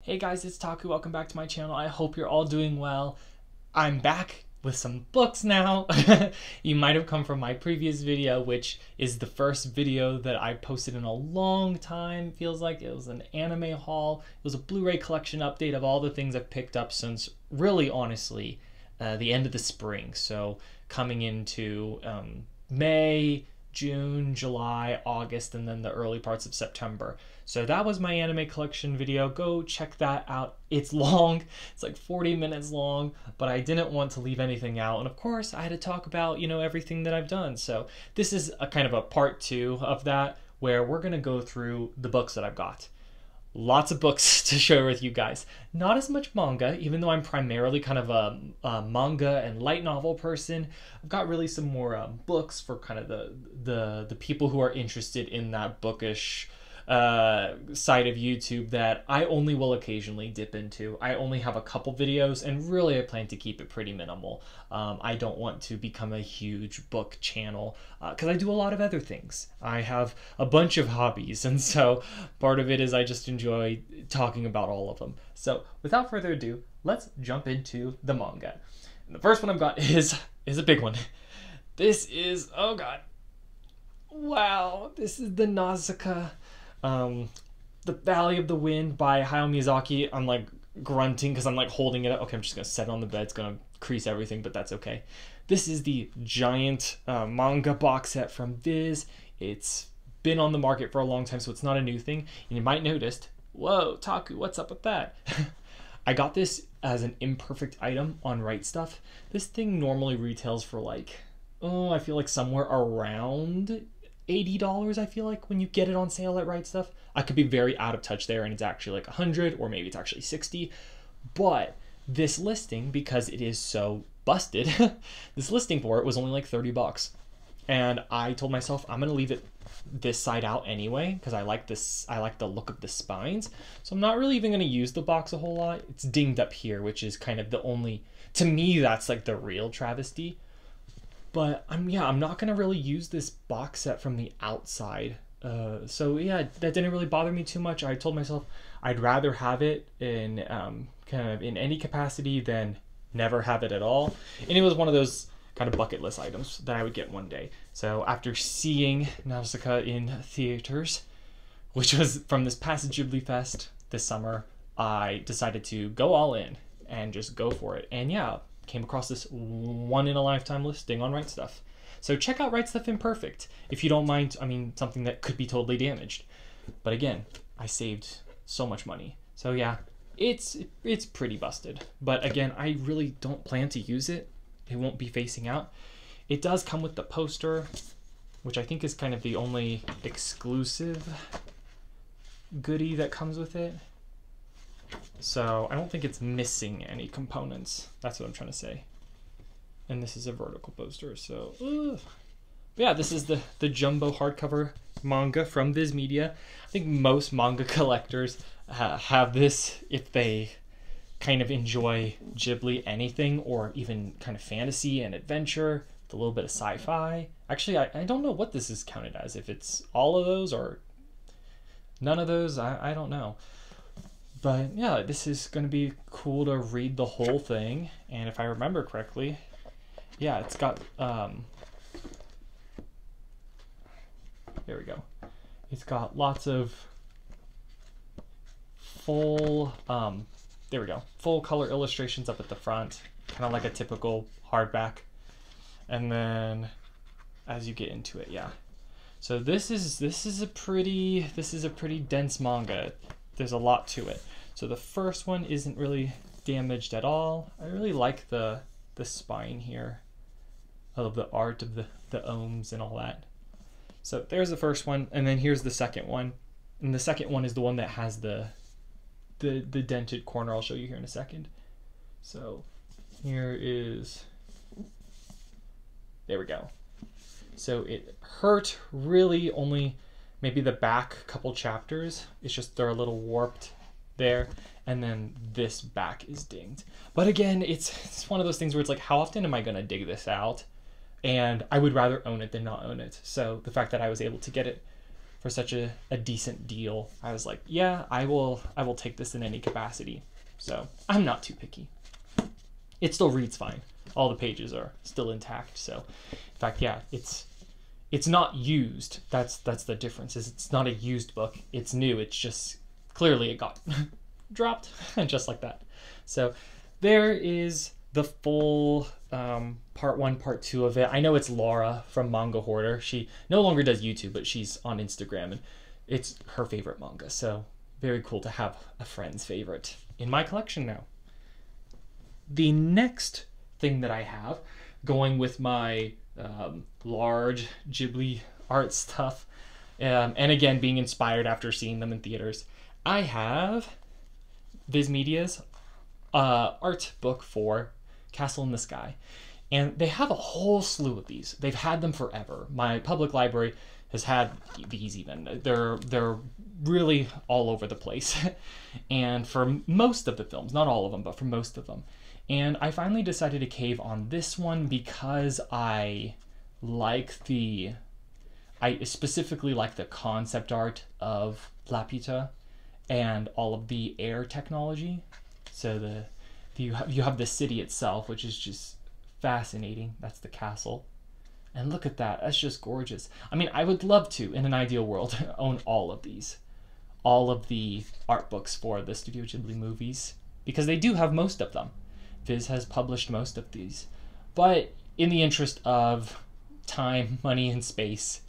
Hey guys, it's Taku. Welcome back to my channel. I hope you're all doing well. I'm back with some books now. You might have come from my previous video, which is the first video that I posted in a long time. Feels like it was an anime haul. It was a Blu-ray collection update of all the things I've picked up since, really honestly, the end of the spring. So coming into May, June, July, August, and then the early parts of September. So that was my anime collection video. Go check that out. It's long. It's like 40 minutes long, but I didn't want to leave anything out. And of course, I had to talk about, everything that I've done. So this is a kind of a part 2 of that, where we're going to go through the books that I've got. Lots of books to share with you guys. Not as much manga, even though I'm primarily kind of a manga and light novel person. I've got really some more books for kind of the people who are interested in that bookish side of YouTube that I only will occasionally dip into. I only have a couple videos, and really I plan to keep it pretty minimal. I don't want to become a huge book channel because I do a lot of other things. I have a bunch of hobbies, and so part of it is I just enjoy talking about all of them. So without further ado, let's jump into the manga. And the first one I've got is a big one. This is, oh god, wow, this is the Nausicaa. The Valley of the Wind by Hayao Miyazaki. I'm like grunting because I'm like holding it up. Okay, I'm just gonna set it on the bed. It's gonna crease everything, but that's okay. This is the giant manga box set from Viz. It's been on the market for a long time, so it's not a new thing. And you might notice, whoa, Taku, what's up with that? I got this as an imperfect item on Right Stuff. This thing normally retails for like, I feel like somewhere around $80, I feel like, when you get it on sale at Right Stuff. I could be very out of touch there, and it's actually like 100, or maybe it's actually 60. But this listing, because it is so busted, this listing for it was only like 30 bucks. And I told myself I'm gonna leave it this side out anyway, because I like the look of the spines. So I'm not really even gonna use the box a whole lot. It's dinged up here, which is kind of the only, to me, that's like the real travesty. But I'm not gonna really use this box set from the outside. So yeah, that didn't really bother me too much. I told myself I'd rather have it in kind of in any capacity than never have it at all. And it was one of those kind of bucket list items that I would get one day. So after seeing Nausicaa in theaters, which was from this past Ghibli Fest this summer, I decided to go all in and just go for it. And yeah, came across this one-in-a-lifetime listing on Right Stuff. So check out Right Stuff Imperfect if you don't mind. I mean, something that could be totally damaged. But again, I saved so much money. So yeah, it's pretty busted. But again, I really don't plan to use it. It won't be facing out. It does come with the poster, which I think is kind of the only exclusive goodie that comes with it. So I don't think it's missing any components. That's what I'm trying to say. And this is a vertical poster. So yeah, this is the jumbo hardcover manga from Viz Media. I think most manga collectors have this if they kind of enjoy Ghibli anything, or even kind of fantasy and adventure with a little bit of sci-fi. Actually, I don't know what this is counted as. If it's all of those or none of those, I don't know. But yeah, this is going to be cool to read the whole thing. And if I remember correctly, yeah, it's got, there we go. It's got lots of full, there we go, full color illustrations up at the front, kind of like a typical hardback. And then as you get into it, yeah. So this is a pretty dense manga. There's a lot to it. So the first one isn't really damaged at all. I really like the spine here. I love the art of the ohms and all that. So there's the first one, and then here's the second one. And the second one is the one that has the dented corner. I'll show you here in a second. So here is, there we go. So it hurt really only maybe the back couple chapters. It's just they're a little warped there, and then this back is dinged. But again, it's one of those things where it's like, how often am I gonna dig this out? And I would rather own it than not own it. So the fact that I was able to get it for such a decent deal, I was like, yeah, I will take this in any capacity. So I'm not too picky. It still reads fine. All the pages are still intact. So in fact, yeah, it's not used. That's the difference. Is it's not a used book. It's new. It's just clearly it got dropped just like that. So there is the full part 1, part 2 of it. I know it's Laura from Manga Hoarder. She no longer does YouTube, but she's on Instagram, and it's her favorite manga. So very cool to have a friend's favorite in my collection now. The next thing that I have going with my large Ghibli art stuff, and again being inspired after seeing them in theaters, I have Viz Media's art book for Castle in the Sky, and they have a whole slew of these. They've had them forever. My public library has had these even. They're really all over the place. And for most of the films, not all of them, but for most of them. And I finally decided to cave on this one because I specifically like the concept art of Laputa and all of the air technology. So you have the city itself, which is just fascinating. That's the castle. And look at that. That's just gorgeous. I mean, I would love to, in an ideal world, own all of these. All of the art books for the Studio Ghibli movies, because they do have most of them. Viz has published most of these. But in the interest of time, money, and space,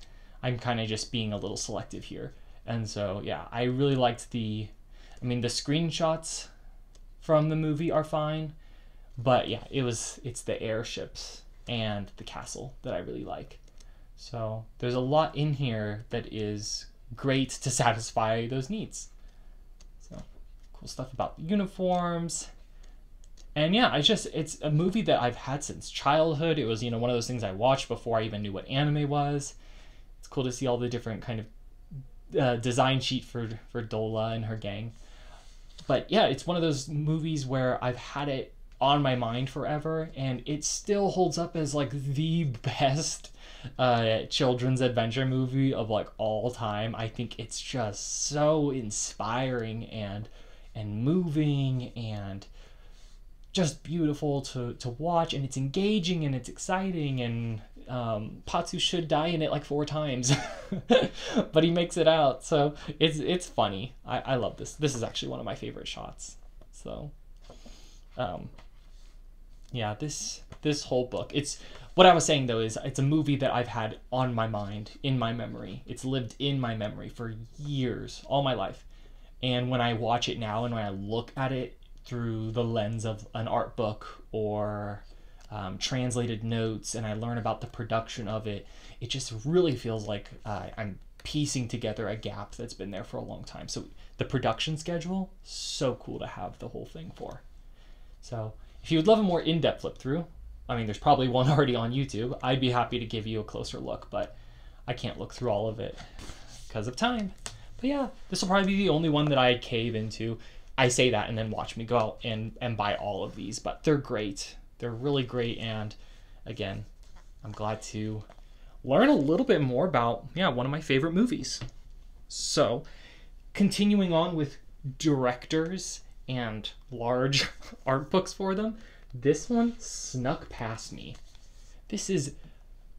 I'm kind of just being a little selective here. And so, yeah, I really liked the screenshots from the movie are fine, but yeah, it's the airships and the castle that I really like. So there's a lot in here that is great to satisfy those needs. So cool stuff about the uniforms. And yeah, it's a movie that I've had since childhood. It was, one of those things I watched before I even knew what anime was. It's cool to see all the different kind of design sheet for Dola and her gang. But yeah, it's one of those movies where I've had it on my mind forever, and it still holds up as like the best children's adventure movie of like all time. I think it's just so inspiring and moving and just beautiful to watch, and it's engaging and it's exciting, and Patsu should die in it like 4 times but he makes it out, so it's funny. I love this. This is actually one of my favorite shots. So yeah, this whole book, it's what I was saying though, is it's a movie that I've had on my mind, in my memory. It's lived in my memory for years, all my life. And when I watch it now and when I look at it through the lens of an art book or translated notes, and I learn about the production of it, it just really feels like I'm piecing together a gap that's been there for a long time. So the production schedule, so cool to have the whole thing for. So if you would love a more in-depth flip through, I mean, there's probably one already on YouTube. I'd be happy to give you a closer look, but I can't look through all of it because of time. But yeah, this will probably be the only one that I cave into. I say that and then watch me go out and buy all of these, but they're great. They're really great, and again, I'm glad to learn a little bit more about, one of my favorite movies. So, continuing on with directors and large art books for them, this one snuck past me. This is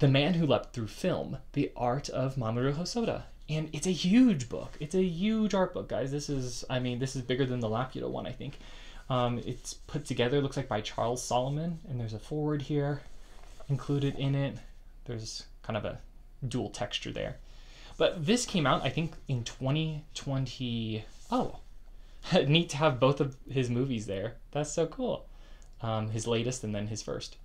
The Man Who Leapt Through Film, The Art of Mamoru Hosoda. And it's a huge book. It's a huge art book, guys. This is bigger than the Laputa one, I think. It's put together, looks like by Charles Solomon, and there's a foreword here included in it. There's kind of a dual texture there. But this came out, I think, in 2020. Oh, neat to have both of his movies there. That's so cool. His latest and then his first.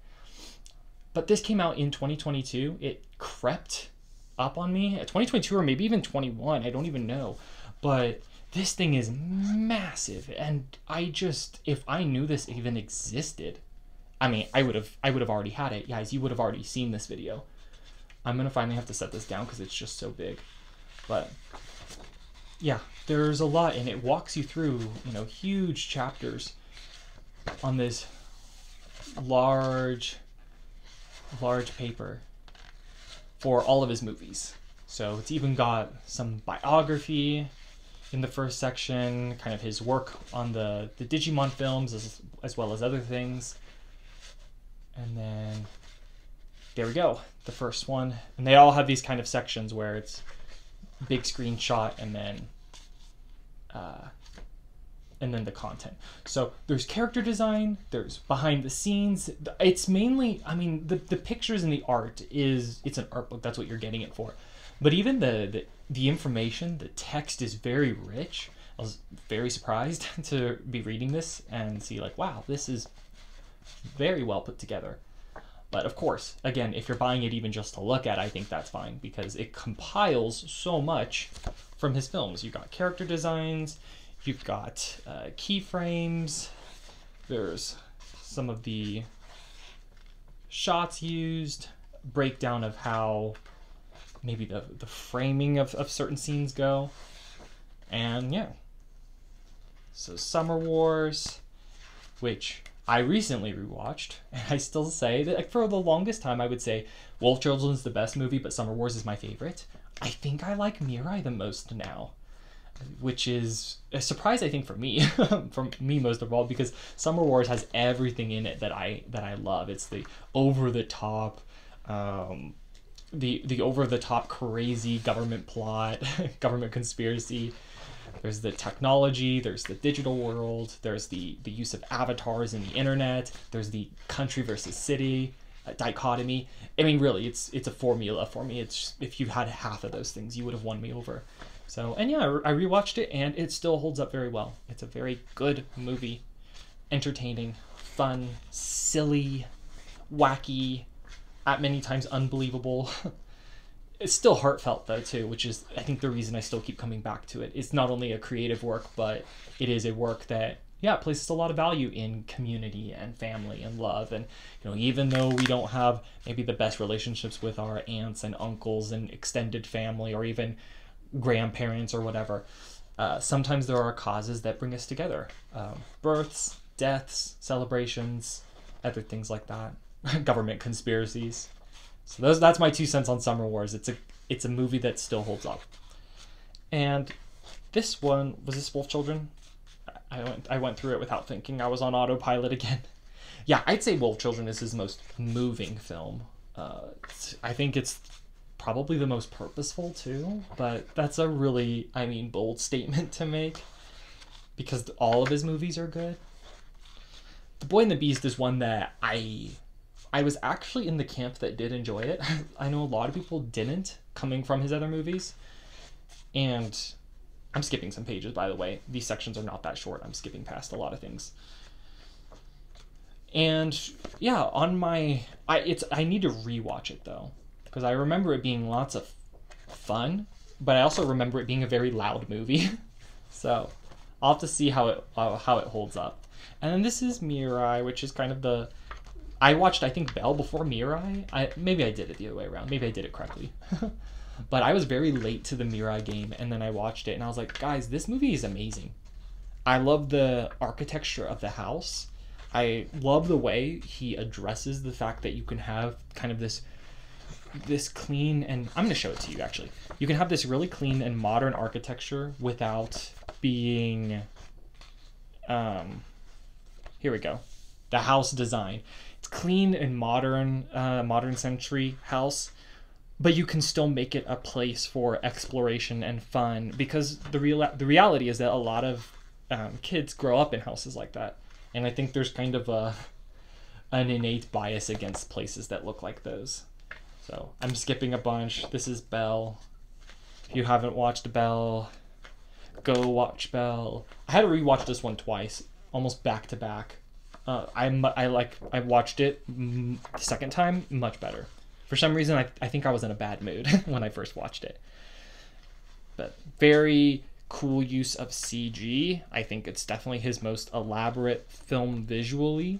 But this came out in 2022. It crept up on me, 2022 or maybe even 21, I don't even know, but this thing is massive, and if I knew this even existed, I mean, I would have already had it. Guys, you would have already seen this video. I'm gonna finally have to set this down because it's just so big. But yeah, there's a lot, and it walks you through, huge chapters on this large paper for all of his movies. So it's even got some biography in the first section, kind of his work on the Digimon films as well as other things. And then there we go, the first one. And they all have these kind of sections where it's big screenshot and then the content. So there's character design, there's behind the scenes. It's mainly, I mean, the pictures and the art it's an art book, that's what you're getting it for. But even the information, the text is very rich. I was very surprised to be reading this and see like, wow, this is very well put together. But of course, again, if you're buying it even just to look at, I think that's fine because it compiles so much from his films. You've got character designs, you've got keyframes, there's some of the shots used, breakdown of how maybe the framing of certain scenes go. And yeah. So Summer Wars, which I recently rewatched, and I still say that like, for the longest time I would say Wolf Children's the best movie, but Summer Wars is my favorite. I think I like Mirai the most now, which is a surprise I think for me, most of all, because Summer Wars has everything in it that I love. It's the over the top, the over the top crazy government plot, government conspiracy. There's the technology, there's the digital world, there's the use of avatars in the internet, there's the country versus city dichotomy. I mean, really, it's a formula for me. It's if you had half of those things, you would have won me over. So, and yeah, I rewatched it and it still holds up very well. It's a very good movie, entertaining, fun, silly, wacky, at many times unbelievable. It's still heartfelt though too, which is I think the reason I still keep coming back to it. It's not only a creative work, but it is a work that places a lot of value in community and family and love. And even though we don't have maybe the best relationships with our aunts and uncles and extended family or even grandparents or whatever, sometimes there are causes that bring us together. Births, deaths, celebrations, other things like that. Government conspiracies. So that's my 2 cents on Summer Wars. It's a movie that still holds up. And this one, was this Wolf Children? I went through it without thinking. I was on autopilot again. Yeah, I'd say Wolf Children is his most moving film. I think it's probably the most purposeful too, but that's a really, bold statement to make because all of his movies are good. The Boy and the Beast is one that I was actually in the camp that did enjoy it. I know a lot of people didn't, coming from his other movies. And I'm skipping some pages, by the way. These sections are not that short. I'm skipping past a lot of things. And yeah, I need to rewatch it though, because I remember it being lots of fun, but I also remember it being a very loud movie. So I'll have to see how it holds up. And then this is Mirai, which is kind of I watched, I think, Belle before Mirai. Maybe I did it the other way around. Maybe I did it correctly. But I was very late to the Mirai game, and then I watched it, and I was like, guys, this movie is amazing. I love the architecture of the house. I love the way he addresses the fact that you can have kind of this clean, and I'm going to show it to you, actually. You can have this really clean and modern architecture without being... here we go. The house design. Clean and modern century house, but you can still make it a place for exploration and fun, because the reality is that a lot of kids grow up in houses like that, and I think there's kind of an innate bias against places that look like those. So I'm skipping a bunch. This is Belle. If you haven't watched Belle, go watch Belle. I had to rewatch this one twice, almost back to back. I watched it the second time much better. For some reason, I think I was in a bad mood when I first watched it. But very cool use of CG. I think it's definitely his most elaborate film visually.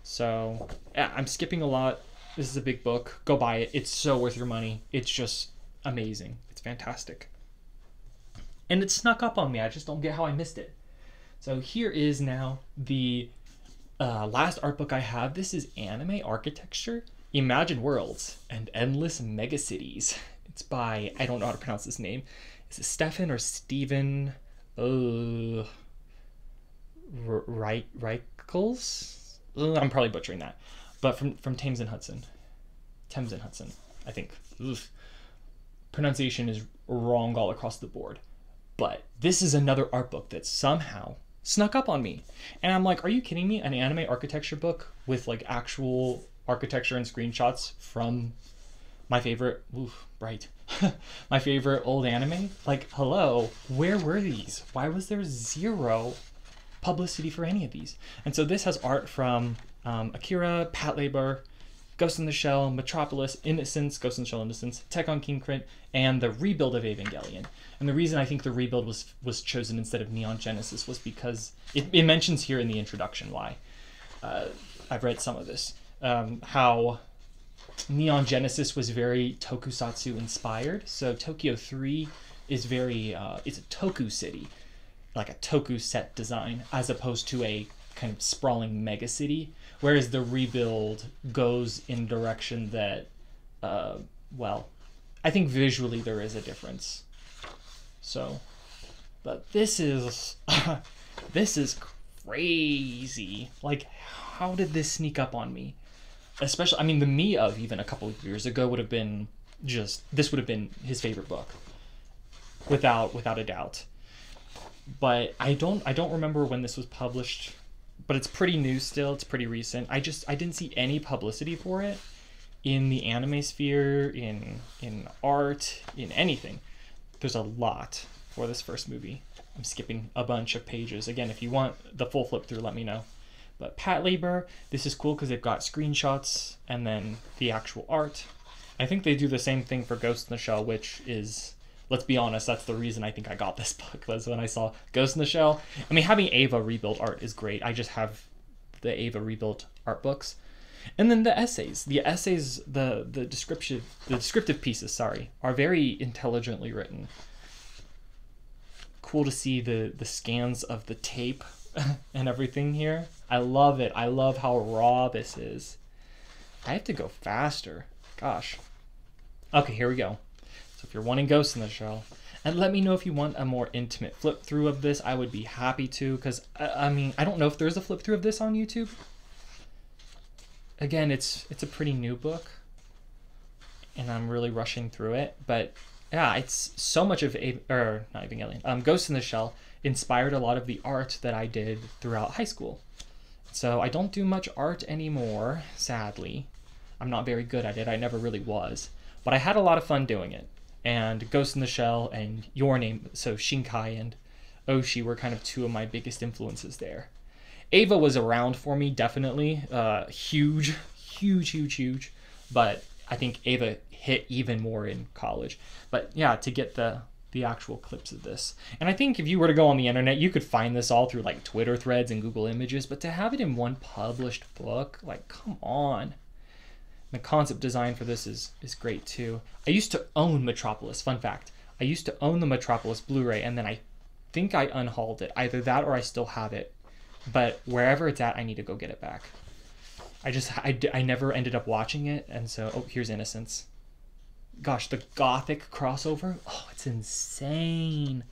So yeah, I'm skipping a lot. This is a big book. Go buy it. It's so worth your money. It's just amazing. It's fantastic. And it snuck up on me. I just don't get how I missed it. So here is now the last art book I have. This is Anime Architecture, Imagine Worlds, and Endless Megacities. It's by, I don't know how to pronounce his name. Is it Stefan or Steven? Reichels? I'm probably butchering that. But from Thames and Hudson. Thames and Hudson, I think. Pronunciation is wrong all across the board. But this is another art book that somehow snuck up on me. And I'm like, are you kidding me? An anime architecture book with like actual architecture and screenshots from my favorite, my favorite old anime? Like, hello, where were these? Why was there zero publicity for any of these? And so this has art from Akira, Patlabor, Ghost in the Shell, Metropolis, Innocence, Ghost in the Shell, Innocence, Tech on King Crit, and the rebuild of Evangelion. And the reason I think the rebuild was chosen instead of Neon Genesis was because it mentions here in the introduction why. I've read some of this. How Neon Genesis was very tokusatsu inspired. So Tokyo 3 is very, it's a toku city, like a toku set design, as opposed to a kind of sprawling mega city. Whereas the rebuild goes in direction that, well, I think visually there is a difference. So, but this is, this is crazy. Like, how did this sneak up on me? Especially, I mean, the me of even a couple of years ago would have been just, this would have been his favorite book, without a doubt. But I don't remember when this was published, but it's pretty new still. It's pretty recent. I didn't see any publicity for it in the anime sphere, in art, in anything. There's a lot for this first movie. I'm skipping a bunch of pages. Again, if you want the full flip through, let me know. But Patlabor, this is cool because they've got screenshots and then the actual art. I think they do the same thing for Ghost in the Shell, which is, let's be honest, that's the reason I think I got this book, was when I saw Ghost in the Shell. I mean, having Ava rebuild art is great. I just have the Ava rebuild art books. And then the essays. The essays, the descriptive pieces, are very intelligently written. Cool to see the scans of the tape and everything here. I love it. I love how raw this is. I have to go faster. Gosh. Okay, here we go. So if you're wanting Ghost in the Shell, and let me know if you want a more intimate flip through of this. I would be happy to, because I mean, I don't know if there's a flip through of this on YouTube. Again, it's a pretty new book, and I'm really rushing through it. But yeah, it's so much of not Evangelion. Ghost in the Shell inspired a lot of the art that I did throughout high school. So I don't do much art anymore, sadly. I'm not very good at it. I never really was, but I had a lot of fun doing it. And Ghost in the Shell and Your Name, so Shinkai and Oshi were kind of two of my biggest influences there. Ava was around for me, definitely. Huge. But I think Ava hit even more in college. But yeah, to get the actual clips of this. And I think if you were to go on the internet, you could find this all through like Twitter threads and Google Images. But to have it in one published book, like, come on. The concept design for this is great too. I used to own Metropolis. Fun fact. I used to own the Metropolis Blu-ray, and then I think I unhauled it. Either that or I still have it. But wherever it's at, I need to go get it back. I never ended up watching it, and so, oh, here's Innocence. Gosh, the Gothic crossover, oh, it's insane.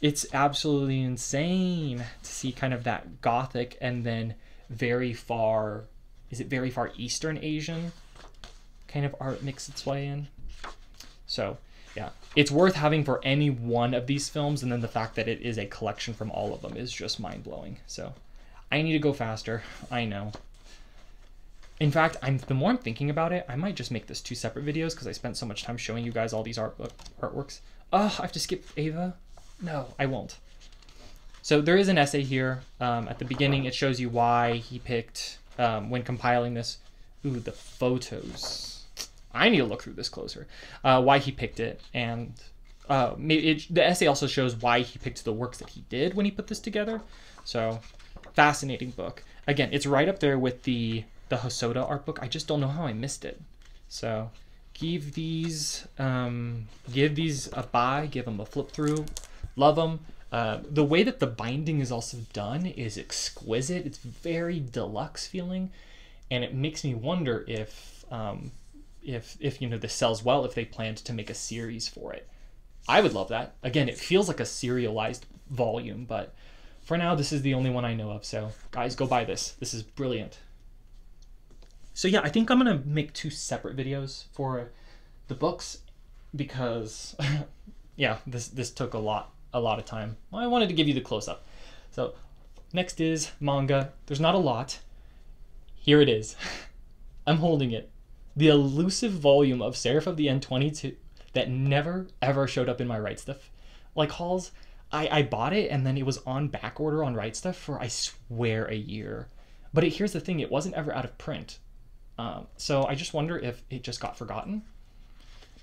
It's absolutely insane to see kind of that Gothic and then very far, is it very far Eastern Asian kind of art mix its way in? So, yeah, it's worth having for any one of these films, and then the fact that it is a collection from all of them is just mind-blowing. So, I need to go faster, I know. In fact, the more I'm thinking about it, I might just make this 2 separate videos because I spent so much time showing you guys all these artworks. Oh, I have to skip Ava? No, I won't. So there is an essay here. At the beginning, it shows you why he picked, when compiling this, ooh, the photos. I need to look through this closer. Why he picked it, and the essay also shows why he picked the works that he did when he put this together. So, fascinating book. Again, it's right up there with the Hosoda art book. I just don't know how I missed it. So, give these a buy, give them a flip through, love them. The way that the binding is also done is exquisite. It's very deluxe feeling, and it makes me wonder if if you know this sells well, if they planned to make a series for it. I would love that. Again, it feels like a serialized volume, but for now, this is the only one I know of. So guys, go buy this. This is brilliant. So yeah, I think I'm gonna make 2 separate videos for the books because yeah, this took a lot of time. Well, I wanted to give you the close-up. So next is manga. There's not a lot. Here it is. I'm holding it. The elusive volume of Seraph of the End 22 that never ever showed up in my Right Stuff like hauls. I bought it and then it was on back order on Right Stuff for, I swear, a year. But here's the thing, it wasn't ever out of print. So I just wonder if it just got forgotten.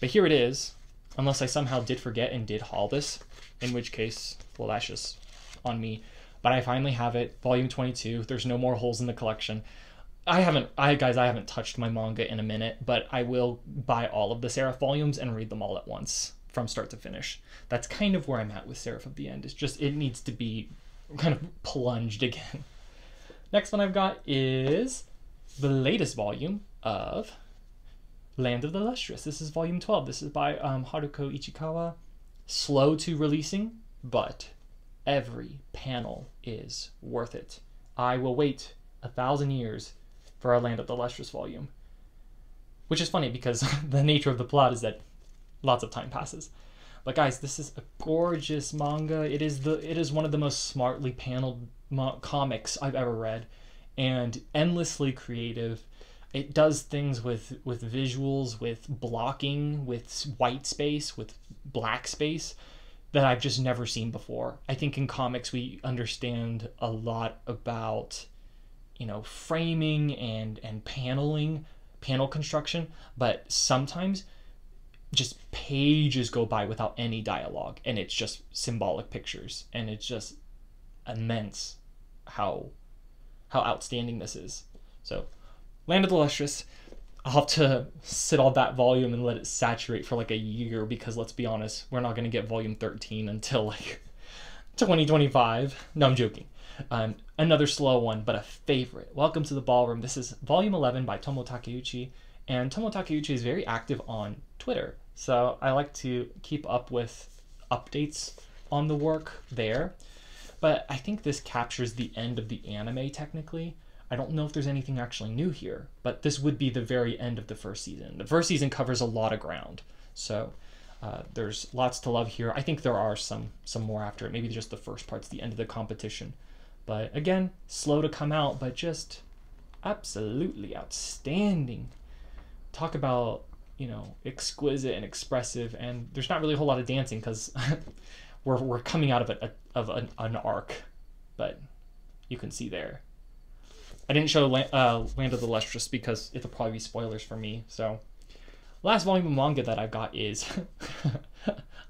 But here it is, unless I somehow did forget and did haul this, in which case, well, that's just on me. But I finally have it, volume 22. There's no more holes in the collection. I haven't touched my manga in a minute, but I will buy all of the Seraph volumes and read them all at once from start to finish. That's kind of where I'm at with Seraph of the End. It's just, it needs to be kind of plunged again. Next one I've got is the latest volume of Land of the Lustrous. This is volume 12. This is by Haruko Ichikawa. Slow to releasing, but every panel is worth it. I will wait 1,000 years for our Land of the Lustrous volume. Which is funny because the nature of the plot is that lots of time passes. But guys, this is a gorgeous manga. It is one of the most smartly paneled comics I've ever read, and endlessly creative. It does things with visuals, with blocking, with white space, with black space that I've just never seen before. I think in comics we understand a lot about, you know, framing and paneling, panel construction, but sometimes just pages go by without any dialogue and it's just symbolic pictures, and it's just immense how outstanding this is. So Land of the Lustrous, I'll have to sit on that volume and let it saturate for like a year because let's be honest, we're not going to get volume 13 until like 2025. No, I'm joking. Another slow one, but a favorite. Welcome to the Ballroom. This is volume 11 by Tomo Takeuchi, and Tomo Takeuchi is very active on Twitter, so I like to keep up with updates on the work there. But I think this captures the end of the anime technically. I don't know if there's anything actually new here, but this would be the very end of the first season. The first season covers a lot of ground, so there's lots to love here. I think there are some more after it. Maybe just the first part's the end of the competition. But again, slow to come out, but just absolutely outstanding. Talk about, you know, exquisite and expressive, and there's not really a whole lot of dancing because we're coming out of an arc, but you can see there. I didn't show Land of the Lustrous because it'll probably be spoilers for me. So, last volume of manga that I've got is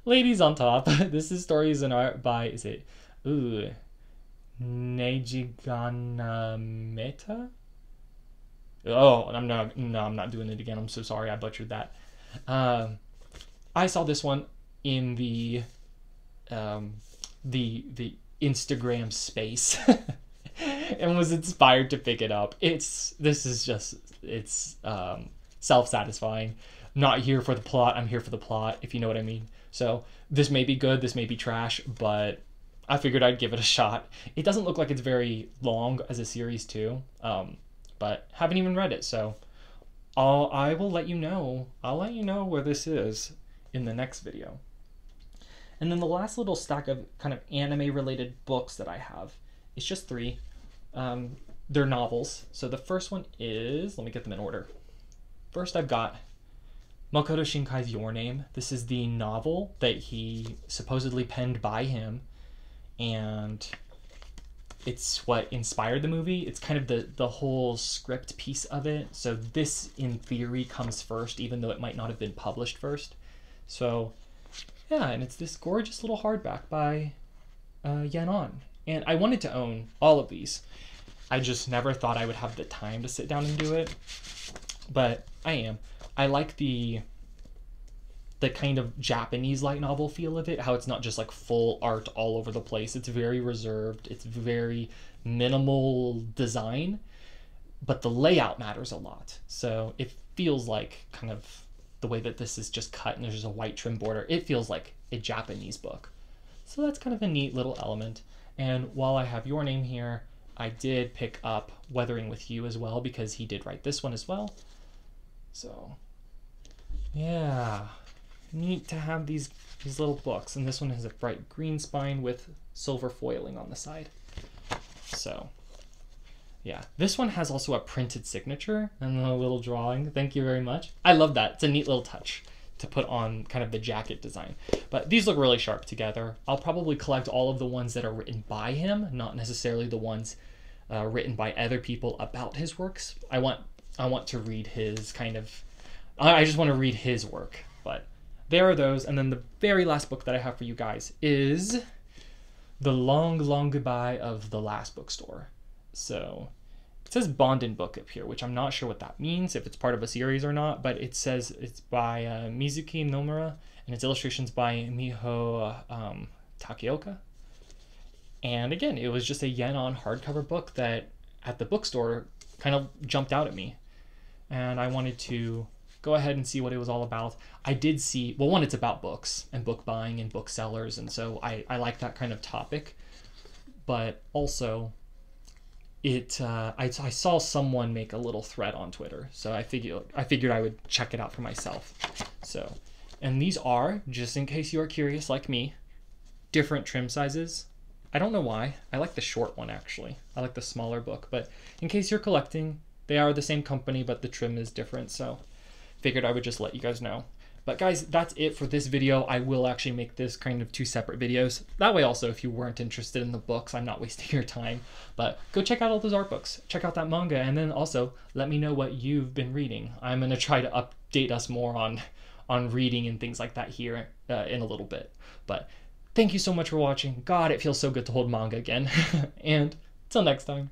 Ladies on Top. This is stories and art by, is it, Nejiganameta? Oh, I'm not doing it again. I'm so sorry. I butchered that. I saw this one in the Instagram space and was inspired to pick it up. It's self-satisfying. Not here for the plot. I'm here for the plot, if you know what I mean. So this may be good, this may be trash, but I figured I'd give it a shot. It doesn't look like it's very long as a series too, but haven't even read it, so I will let you know. I'll let you know where this is in the next video. And then the last little stack of kind of anime-related books that I have is just 3. They're novels. So the first one is, let me get them in order. First I've got Makoto Shinkai's Your Name. This is the novel that he supposedly penned by him, and it's what inspired the movie. It's kind of the whole script piece of it. So this, in theory, comes first, even though it might not have been published first. So, yeah, and it's this gorgeous little hardback by Yanon. And I wanted to own all of these. I just never thought I would have the time to sit down and do it. But I am. I like the kind of Japanese light novel feel of it, how it's not just like full art all over the place. It's very reserved. It's very minimal design. but the layout matters a lot. So it feels like kind of the way that this is just cut and there's just a white trim border, it feels like a Japanese book. So that's kind of a neat little element. And while I have your name here, I did pick up Weathering with You as well, because he did write this one as well. So yeah, neat to have these little books. And this one has a bright green spine with silver foiling on the side. So yeah, this one has also a printed signature and a little drawing. Thank you very much. I love that. It's a neat little touch to put on kind of the jacket design. But these look really sharp together. I'll probably collect all of the ones that are written by him, not necessarily the ones written by other people about his works. I want to read his kind of, I just want to read his work. But there are those. And then the very last book that I have for you guys is The Long, Long Goodbye of the Last Bookstore. So it says Bonden book up here, which I'm not sure what that means, if it's part of a series or not, but it says it's by Mizuki Nomura, and its illustrations by Miho Takutoac. And again, it was just a yen-on hardcover book that at the bookstore kind of jumped out at me. And I wanted to go ahead and see what it was all about. I did see, well, one, it's about books and book buying and booksellers, and so I like that kind of topic. But also, I saw someone make a little thread on Twitter, so I figured I would check it out for myself. So, and these are, just in case you are curious like me, different trim sizes. I don't know why. I like the short one, actually. I like the smaller book, but in case you're collecting, they are the same company, but the trim is different, so figured I would just let you guys know. But guys, that's it for this video. I will actually make this kind of two separate videos. That way also, if you weren't interested in the books, I'm not wasting your time. But go check out all those art books. Check out that manga, and then also let me know what you've been reading. I'm going to try to update us more on reading and things like that here in a little bit. But thank you so much for watching. God, it feels so good to hold manga again. And till next time.